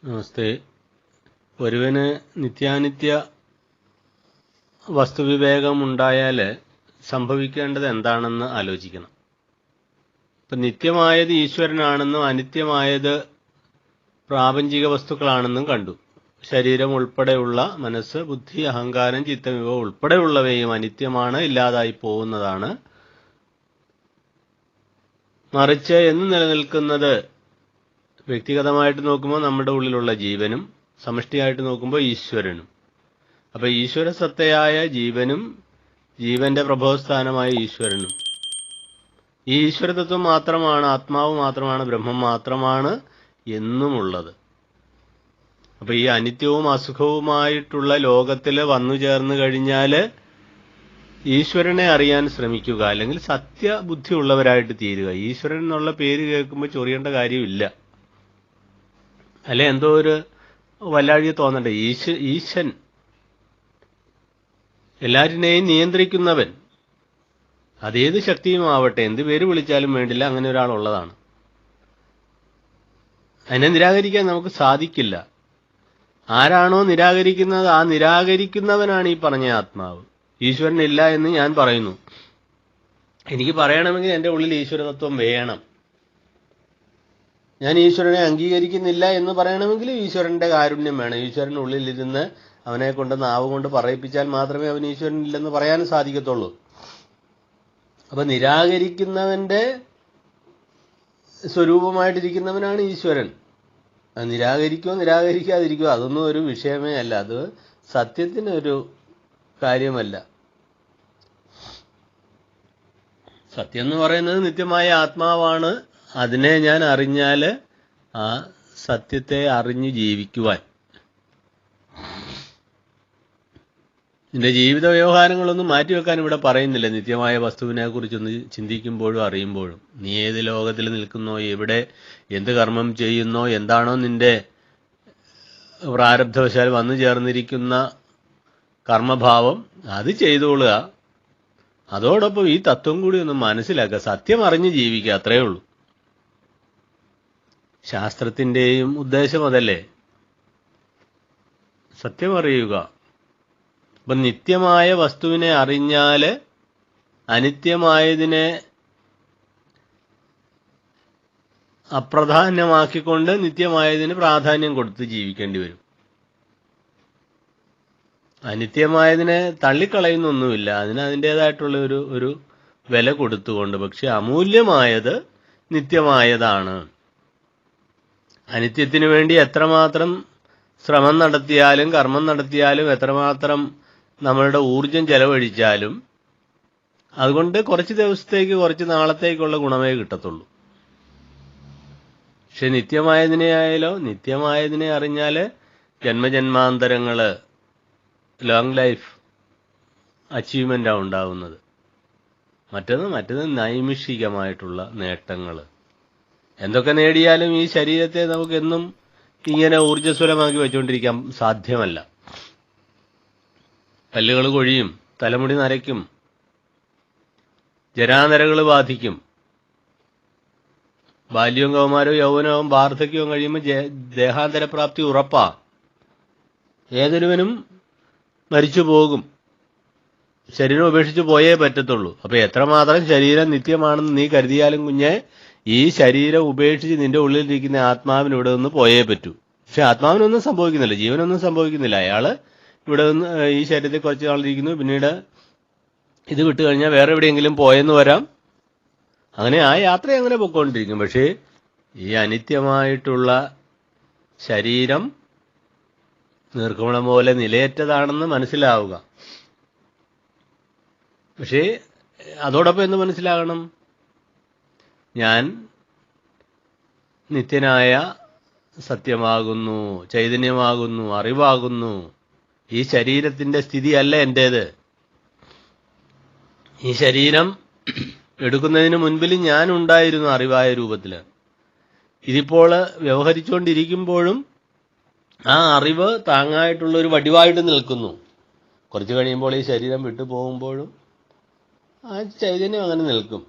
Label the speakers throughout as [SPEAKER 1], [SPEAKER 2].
[SPEAKER 1] നമസ്തേ. ഒരുവന് നിത്യാനിത്യ വസ്തുവിവേകമുണ്ടായാൽ സംഭവിക്കേണ്ടത് എന്താണെന്ന് ആലോചിക്കണം. ഇപ്പം നിത്യമായത് ഈശ്വരനാണെന്നും അനിത്യമായത് പ്രാപഞ്ചിക വസ്തുക്കളാണെന്നും കണ്ടു. ശരീരം ഉൾപ്പെടെയുള്ള മനസ്സ്, ബുദ്ധി, അഹങ്കാരം, ചിത്തം ഇവ ഉൾപ്പെടെയുള്ളവയും അനിത്യമാണ്, ഇല്ലാതായി പോകുന്നതാണ്. മറിച്ച് എന്ന് നിലനിൽക്കുന്നത് വ്യക്തിഗതമായിട്ട് നോക്കുമ്പോൾ നമ്മുടെ ഉള്ളിലുള്ള ജീവനും, സമഷ്ടിയായിട്ട് നോക്കുമ്പോൾ ഈശ്വരനും. അപ്പോൾ ഈശ്വര സത്തയായ ജീവനും ജീവന്റെ പ്രഭവസ്ഥാനമായ ഈശ്വരനും, ഈ ഈശ്വരതത്വം മാത്രമാണ്, ആത്മാവ് മാത്രമാണ്, ബ്രഹ്മം മാത്രമാണ് എന്നുമുള്ളത്. അപ്പോൾ ഈ അനിത്യവും അസുഖവുമായിട്ടുള്ള ലോകത്തിൽ വന്നു ചേർന്ന് കഴിഞ്ഞാൽ ഈശ്വരനെ അറിയാൻ ശ്രമിക്കുക, അല്ലെങ്കിൽ സത്യബുദ്ധി ഉള്ളവരായിട്ട് തീരുക. ഈശ്വരൻ എന്നുള്ള പേര് കേൾക്കുമ്പോൾ ചൊറിയേണ്ട കാര്യമില്ല, അല്ലെ? എന്തോ ഒരു വല്ലാഴിയെ തോന്നണ്ടേ. ഈശൻ, എല്ലാറ്റിനെയും നിയന്ത്രിക്കുന്നവൻ, അതേത് ശക്തിയുമാവട്ടെ, എന്ത് പേര് വിളിച്ചാലും വേണ്ടില്ല, അങ്ങനെ ഒരാളുള്ളതാണ്. അതിനെ നിരാകരിക്കാൻ നമുക്ക് സാധിക്കില്ല. ആരാണോ നിരാകരിക്കുന്നത്, ആ നിരാകരിക്കുന്നവനാണ് ഈ പറഞ്ഞ ആത്മാവ്. ഈശ്വരനില്ല എന്ന് ഞാൻ പറയുന്നു. എനിക്ക് പറയണമെങ്കിൽ എൻ്റെ ഉള്ളിൽ ഈശ്വരതത്വം വേണം. ഞാൻ ഈശ്വരനെ അംഗീകരിക്കുന്നില്ല എന്ന് പറയണമെങ്കിൽ ഈശ്വരന്റെ കാരുണ്യം വേണം. ഈശ്വരൻ്റെ ഉള്ളിലിരുന്ന് അവനെ കൊണ്ട് നാവ് കൊണ്ട് പറയിപ്പിച്ചാൽ മാത്രമേ അവൻ ഈശ്വരനില്ലെന്ന് പറയാനും സാധിക്കത്തുള്ളൂ. അപ്പൊ നിരാകരിക്കുന്നവന്റെ സ്വരൂപമായിട്ടിരിക്കുന്നവനാണ് ഈശ്വരൻ. അത് നിരാകരിക്കോ നിരാകരിക്കാതിരിക്കോ അതൊന്നും ഒരു വിഷയമേ അല്ല, അത് സത്യത്തിനൊരു കാര്യമല്ല. സത്യം എന്ന് പറയുന്നത് നിത്യമായ ആത്മാവാണ്. അതിനെ ഞാൻ അറിഞ്ഞാൽ ആ സത്യത്തെ അറിഞ്ഞ് ജീവിക്കുവാൻ, നിന്റെ ജീവിത വ്യവഹാരങ്ങളൊന്നും മാറ്റിവെക്കാൻ ഇവിടെ പറയുന്നില്ല. നിത്യമായ വസ്തുവിനെ കുറിച്ചൊന്ന് ചിന്തിക്കുമ്പോഴും അറിയുമ്പോഴും നീ ഏത് ലോകത്തിൽ നിൽക്കുന്നോ, എവിടെ എന്ത് കർമ്മം ചെയ്യുന്നോ, എന്താണോ നിന്റെ പ്രാരബ്ധവശാൽ വന്നു ചേർന്നിരിക്കുന്ന കർമ്മഭാവം, അത് ചെയ്തോളുക. അതോടൊപ്പം ഈ തത്വം കൂടി ഒന്ന് മനസ്സിലാക്കുക, സത്യം അറിഞ്ഞ് ജീവിക്കുക, അത്രയേ ഉള്ളൂ. ശാസ്ത്രത്തിൻ്റെയും ഉദ്ദേശം അതല്ലേ, സത്യം അറിയുക. അപ്പം നിത്യമായ വസ്തുവിനെ അറിഞ്ഞാൽ അനിത്യമായതിനെ അപ്രധാന്യമാക്കിക്കൊണ്ട് നിത്യമായതിന് പ്രാധാന്യം കൊടുത്ത് ജീവിക്കേണ്ടി വരും. അനിത്യമായതിനെ തള്ളിക്കളയുന്നൊന്നുമില്ല, അതിന് അതിൻ്റേതായിട്ടുള്ള ഒരു വില കൊടുത്തുകൊണ്ട്. പക്ഷെ അമൂല്യമായത് നിത്യമായതാണ്. അനിത്യത്തിന് വേണ്ടി എത്രമാത്രം ശ്രമം നടത്തിയാലും കർമ്മം നടത്തിയാലും എത്രമാത്രം നമ്മളുടെ ഊർജം ചെലവഴിച്ചാലും അതുകൊണ്ട് കുറച്ച് ദിവസത്തേക്ക്, കുറച്ച് നാളത്തേക്കുള്ള ഗുണമേ കിട്ടത്തുള്ളൂ. പക്ഷെ നിത്യമായതിനെ അറിഞ്ഞാൽ ജന്മജന്മാന്തരങ്ങള്, ലോങ് ലൈഫ് അച്ചീവ്മെന്റാണ് ഉണ്ടാവുന്നത്. മറ്റത് നൈമിഷികമായിട്ടുള്ള നേട്ടങ്ങൾ. എന്തൊക്കെ നേടിയാലും ഈ ശരീരത്തെ നമുക്കെന്നും ഇങ്ങനെ ഊർജ്ജസ്വലമാക്കി വെച്ചുകൊണ്ടിരിക്കാൻ സാധ്യമല്ല. പല്ലുകൾ കൊഴിയും, തലമുടി നരയ്ക്കും, ജരാനരകൾ ബാധിക്കും. ബാല്യവും കൗമാരവും യൗവനവും വാർദ്ധക്യവും കഴിയുമ്പോൾ ദേഹാന്തരപ്രാപ്തി ഉറപ്പാ. ഏതൊരുവനും മരിച്ചു പോകും, ശരീരം ഉപേക്ഷിച്ച് പോയേ പറ്റത്തുള്ളൂ. അപ്പൊ എത്രമാത്രം ശരീരം നിത്യമാണെന്ന് നീ കരുതിയാലും കുഞ്ഞെ, ഈ ശരീരം ഉപേക്ഷിച്ച് നിന്റെ ഉള്ളിലിരിക്കുന്ന ആത്മാവിന് ഇവിടെ നിന്ന് പോയേ പറ്റൂ. പക്ഷെ ആത്മാവിനൊന്നും സംഭവിക്കുന്നില്ല, ജീവനൊന്നും സംഭവിക്കുന്നില്ല. അയാള് ഇവിടെ നിന്ന് ഈ ശരീരത്തിൽ കുറച്ച് നാളിരിക്കുന്നു, പിന്നീട് ഇത് വിട്ടു കഴിഞ്ഞാൽ വേറെ എവിടെയെങ്കിലും പോയെന്ന് വരാം. അങ്ങനെ ആ യാത്ര അങ്ങനെ പൊയ്ക്കൊണ്ടിരിക്കും. പക്ഷേ ഈ അനിത്യമായിട്ടുള്ള ശരീരം നീർക്കുമളം പോലെ നിലയറ്റതാണെന്ന് മനസ്സിലാവുക. പക്ഷേ അതോടൊപ്പം എന്ത് മനസ്സിലാകണം? ഞാൻ നിത്യനായ സത്യമാകുന്നു, ചൈതന്യമാകുന്നു, അറിവാകുന്നു. ഈ ശരീരത്തിന്റെ സ്ഥിതിയല്ല എന്റേത്. ഈ ശരീരം എടുക്കുന്നതിന് മുൻപിൽ ഞാൻ ഉണ്ടായിരുന്നു അറിവായ രൂപത്തിൽ. ഇതിപ്പോൾ വ്യവഹരിച്ചുകൊണ്ടിരിക്കുമ്പോഴും ആ അറിവ് താങ്ങായിട്ടുള്ള ഒരു വടിവായിട്ട് നിൽക്കുന്നു. കുറച്ച് കഴിയുമ്പോൾ ഈ ശരീരം വിട്ടു പോകുമ്പോഴും ആ ചൈതന്യം അങ്ങനെ നിൽക്കും.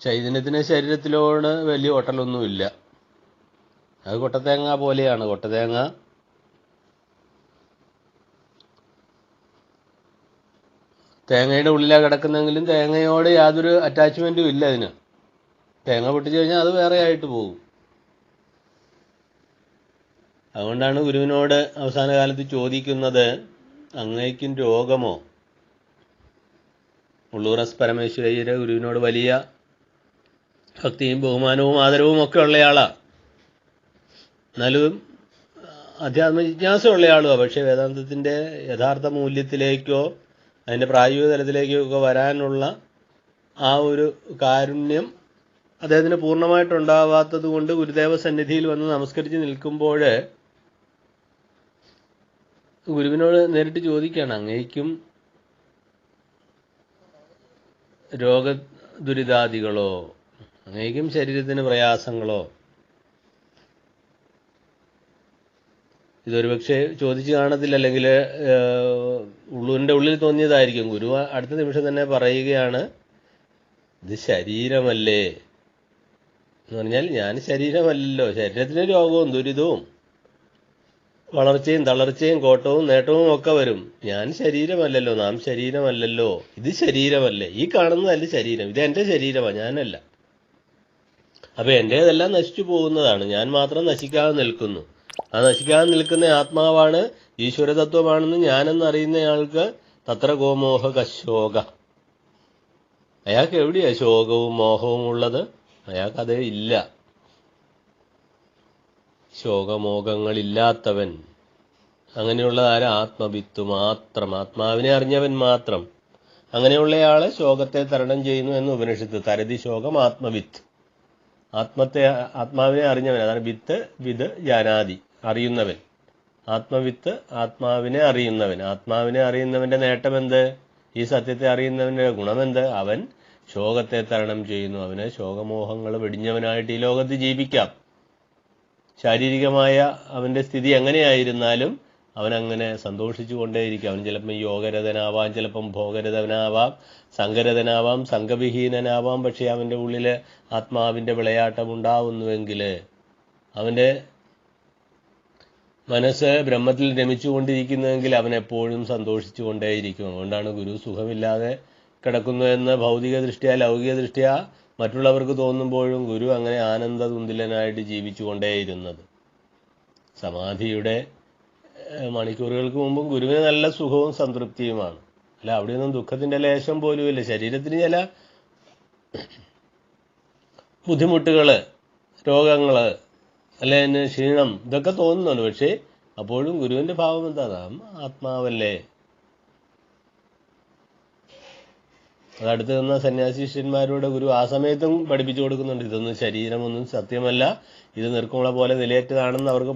[SPEAKER 1] ചൈതന്യത്തിന് ശരീരത്തിലോട് വലിയ ഒട്ടലൊന്നുമില്ല. അത് കൊട്ടത്തേങ്ങ പോലെയാണ്. കൊട്ടത്തേങ്ങ തേങ്ങയുടെ ഉള്ളിലാണ് കിടക്കുന്നെങ്കിലും തേങ്ങയോട് യാതൊരു അറ്റാച്ച്മെൻറ്റും ഇല്ല അതിന്. തേങ്ങ പൊട്ടിച്ചു കഴിഞ്ഞാൽ അത് വേറെ ആയിട്ട് പോകും. അതുകൊണ്ടാണ് ഗുരുവിനോട് അവസാന കാലത്ത് ചോദിക്കുന്നത്, അങ്ങേക്കും രോഗമോ? ഉള്ളൂർ പരമേശ്വരയ്യര് ഗുരുവിനോട് വലിയ ഭക്തിയും ബഹുമാനവും ആദരവും ഒക്കെ ഉള്ളയാളാണ്. എന്നാലും അധ്യാത്മ ജിജ്ഞാസ ഉള്ളയാളുമാണ്. പക്ഷേ വേദാന്തത്തിൻ്റെ യഥാർത്ഥ മൂല്യത്തിലേക്കോ അതിൻ്റെ പ്രായോഗിക തലത്തിലേക്കോ ഒക്കെ വരാനുള്ള ആ ഒരു കാരുണ്യം അദ്ദേഹത്തിന് പൂർണ്ണമായിട്ടുണ്ടാവാത്തത് കൊണ്ട് ഗുരുദേവ സന്നിധിയിൽ വന്ന് നമസ്കരിച്ച് നിൽക്കുമ്പോൾ ഗുരുവിനോട് നേരിട്ട് ചോദിക്കുകയാണ്, അങ്ങേക്കും രോഗദുരിതാദികളോ, അങ്ങേക്കും ശരീരത്തിന് പ്രയാസങ്ങളോ? ഇതൊരു പക്ഷേ ചോദിച്ചു കാണത്തില്ല, അല്ലെങ്കിൽ ഉള്ളൂരിൻ്റെ ഉള്ളിൽ തോന്നിയതായിരിക്കും. ഗുരു അടുത്ത നിമിഷം തന്നെ പറയുകയാണ്, ഇത് ശരീരമല്ലേ എന്ന് പറഞ്ഞാൽ ഞാൻ ശരീരമല്ലല്ലോ. ശരീരത്തിന് രോഗവും ദുരിതവും വളർച്ചയും തളർച്ചയും കോട്ടവും നേട്ടവും ഒക്കെ വരും. ഞാൻ ശരീരമല്ലല്ലോ, നാം ശരീരമല്ലല്ലോ. ഇത് ശരീരമല്ലേ, ഈ കാണുന്നതല്ല ശരീരം, ഇത് എൻ്റെ ശരീരമാണ്, ഞാനല്ല. അപ്പം എൻ്റേതെല്ലാം നശിച്ചു പോകുന്നതാണ്, ഞാൻ മാത്രം നശിക്കാതെ നിൽക്കുന്നു. ആ നശിക്കാതെ നിൽക്കുന്ന ആത്മാവാണ്, ഈശ്വരതത്വമാണെന്ന് ഞാനെന്നറിയുന്നയാൾക്ക് തത്ര ഗോമോഹ കശോക. അയാൾക്ക് എവിടെയാ ശോകവും മോഹവും ഉള്ളത്? അയാൾക്കത് ഇല്ല. ശോകമോഹങ്ങളില്ലാത്തവൻ, അങ്ങനെയുള്ള ആര്? ആത്മവിത്ത് മാത്രം, ആത്മാവിനെ അറിഞ്ഞവൻ മാത്രം. അങ്ങനെയുള്ളയാള് ശോകത്തെ തരണം ചെയ്യുന്നു എന്ന് ഉപനിഷത്ത്. തരതി ശോകം ആത്മവിത്ത്, ആത്മാവിനെ അറിഞ്ഞവൻ. അതാണ് വിത്ത്, വിത്, ജാനാദി, അറിയുന്നവൻ. ആത്മവിത്ത്, ആത്മാവിനെ അറിയുന്നവൻ. ആത്മാവിനെ അറിയുന്നവന്റെ നേട്ടമെന്ത്? ഈ സത്യത്തെ അറിയുന്നവന്റെ ഗുണമെന്ത്? അവൻ ശോകത്തെ തരണം ചെയ്യുന്നു. അവന് ശോകമോഹങ്ങൾ വെടിഞ്ഞവനായിട്ട് ഈ ലോകത്ത് ജീവിക്കാം. ശാരീരികമായ അവന്റെ സ്ഥിതി എങ്ങനെയായിരുന്നാലും അവനങ്ങനെ സന്തോഷിച്ചു കൊണ്ടേയിരിക്കും. അവൻ ചിലപ്പം യോഗരഥനാവാം, ചിലപ്പം ഭോഗരഥനാവാം, സംഘരഥനാവാം, സംഘവിഹീനനാവാം. പക്ഷേ അവൻ്റെ ഉള്ളിൽ ആത്മാവിൻ്റെ വിളയാട്ടം ഉണ്ടാവുന്നുവെങ്കിൽ അവൻ്റെ മനസ്സ് ബ്രഹ്മത്തിൽ രമിച്ചുകൊണ്ടിരിക്കുന്നുവെങ്കിൽ അവൻ എപ്പോഴും സന്തോഷിച്ചു കൊണ്ടേയിരിക്കും. അതുകൊണ്ടാണ് ഗുരു സുഖമില്ലാതെ കിടക്കുന്നു എന്ന് ഭൗതിക ദൃഷ്ടിയ ലൗകിക ദൃഷ്ടിയ മറ്റുള്ളവർക്ക് തോന്നുമ്പോഴും ഗുരു അങ്ങനെ ആനന്ദതുന്തിലനായിട്ട് ജീവിച്ചു കൊണ്ടേയിരുന്നത്. സമാധിയുടെ മണിക്കൂറുകൾക്ക് മുമ്പും ഗുരുവിന് നല്ല സുഖവും സംതൃപ്തിയുമാണ്. അല്ല, അവിടെയൊന്നും ദുഃഖത്തിൻ്റെ ലേശം പോലുമില്ല. ശരീരത്തിന് ചില ബുദ്ധിമുട്ടുകൾ, രോഗങ്ങൾ, അല്ലെ ക്ഷീണം, ഇതൊക്കെ തോന്നുന്നുണ്ട്. പക്ഷേ അപ്പോഴും ഗുരുവിൻ്റെ ഭാവം എന്താ? നാം ആത്മാവല്ലേ. അതടുത്ത് നിന്ന സന്യാസി ശിഷ്യന്മാരോട് ഗുരു ആ സമയത്തും പഠിപ്പിച്ചു കൊടുക്കുന്നുണ്ട്, ഇതൊന്നും ശരീരമൊന്നും സത്യമല്ല, ഇത് നിർക്കുമുള പോലെ നിലയേറ്റതാണെന്ന് അവർക്ക്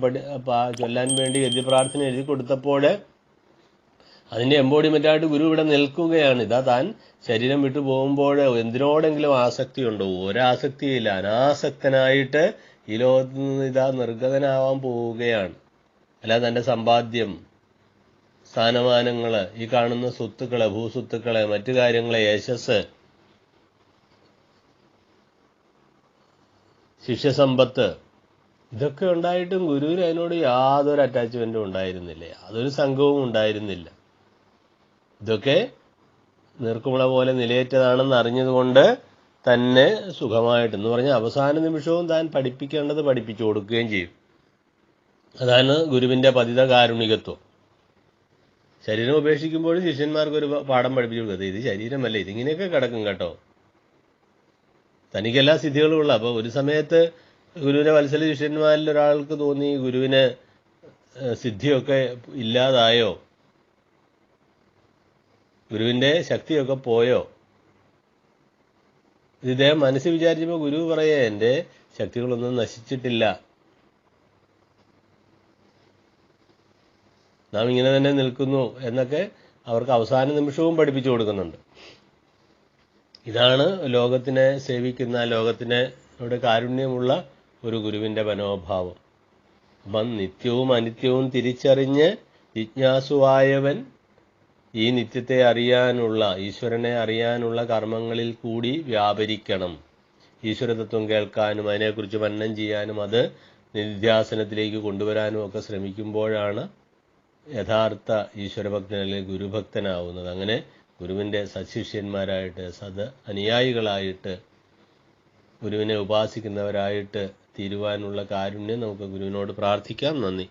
[SPEAKER 1] ചൊല്ലാൻ വേണ്ടി ഗദ്യപ്രാർത്ഥന എഴുതി കൊടുത്തപ്പോൾ അതിൻ്റെ എംബോഡിമെൻ്റായിട്ട് ഗുരു ഇവിടെ നിൽക്കുകയാണ്. ഇതാ താൻ ശരീരം വിട്ടു പോകുമ്പോൾ എന്തിനോടെങ്കിലും ആസക്തിയുണ്ടോ? ഒരാസക്തിയില്ല. അനാസക്തനായിട്ട് ഈ ലോകത്ത് നിന്ന് ഇതാ നിർഗതനാവാൻ പോവുകയാണ്. അല്ലാതെ തൻ്റെ സമ്പാദ്യം, സ്ഥാനമാനങ്ങൾ, ഈ കാണുന്ന സ്വത്തുക്കൾ, ഭൂസ്വത്തുക്കൾ, മറ്റു കാര്യങ്ങളെ, യശസ്, ശിഷ്യസമ്പത്ത്, ഇതൊക്കെ ഉണ്ടായിട്ടും ഗുരുവിന് അതിനോട് യാതൊരു അറ്റാച്ച്മെൻറ്റും ഉണ്ടായിരുന്നില്ല, യാതൊരു സംഘവും ഉണ്ടായിരുന്നില്ല. ഇതൊക്കെ നീർക്കുമുള പോലെ നിലയേറ്റതാണെന്ന് അറിഞ്ഞതുകൊണ്ട് തന്നെ സുഖമായിട്ടെന്ന് പറഞ്ഞാൽ അവസാന നിമിഷവും താൻ പഠിപ്പിക്കേണ്ടത് പഠിപ്പിച്ചു കൊടുക്കുകയും ചെയ്യും. അതാണ് ഗുരുവിൻ്റെ പതിത കാരുണികത്വം. ശരീരം ഉപേക്ഷിക്കുമ്പോഴും ശിഷ്യന്മാർക്കൊരു പാഠം പഠിപ്പിച്ചു കൊടുക്കുന്നത്, ഇത് ശരീരമല്ല, ഇതിങ്ങനെയൊക്കെ കിടക്കും കേട്ടോ, തനിക്കെല്ലാ സിദ്ധികളുമുള്ള. അപ്പോൾ ഒരു സമയത്ത് ഗുരുവിൻ്റെ വത്സല ശിഷ്യന്മാരിൽ ഒരാൾക്ക് തോന്നി, ഗുരുവിന് സിദ്ധിയൊക്കെ ഇല്ലാതായോ, ഗുരുവിൻ്റെ ശക്തിയൊക്കെ പോയോ? ഇദ്ദേഹം മനസ്സിൽ വിചാരിച്ചപ്പോൾ ഗുരു പറയേ, എൻ്റെ ശക്തികളൊന്നും നശിച്ചിട്ടില്ല, നാം ഇങ്ങനെ തന്നെ നിൽക്കുന്നു എന്നൊക്കെ അവർക്ക് അവസാന നിമിഷവും പഠിപ്പിച്ചു കൊടുക്കുന്നുണ്ട്. ഇതാണ് ലോകത്തിനെ സേവിക്കുന്ന, ലോകത്തിനോട് കാരുണ്യമുള്ള ഒരു ഗുരുവിൻ്റെ മനോഭാവം. അപ്പം നിത്യവും അനിത്യവും തിരിച്ചറിഞ്ഞ് ജിജ്ഞാസുവായവൻ ഈ നിത്യത്തെ അറിയാനുള്ള, ഈശ്വരനെ അറിയാനുള്ള കർമ്മങ്ങളിൽ കൂടി വ്യാപരിക്കണം. ഈശ്വരതത്വം കേൾക്കാനും അതിനെക്കുറിച്ച് മനനം ചെയ്യാനും അത് നിധ്യാസനത്തിലേക്ക് കൊണ്ടുവരാനും ഒക്കെ ശ്രമിക്കുമ്പോഴാണ് യഥാർത്ഥ ഈശ്വരഭക്തൻ അല്ലെങ്കിൽ ഗുരുഭക്തനാവുന്നത്. അങ്ങനെ ഗുരുവിൻ്റെ സത്ശിഷ്യന്മാരായിട്ട് അനുയായികളായിട്ട് ഗുരുവിനെ ഉപാസിക്കുന്നവരായിട്ട് തീരുവാനുള്ള കാരുണ്യം നമുക്ക് ഗുരുവിനോട് പ്രാർത്ഥിക്കാം. നന്ദി.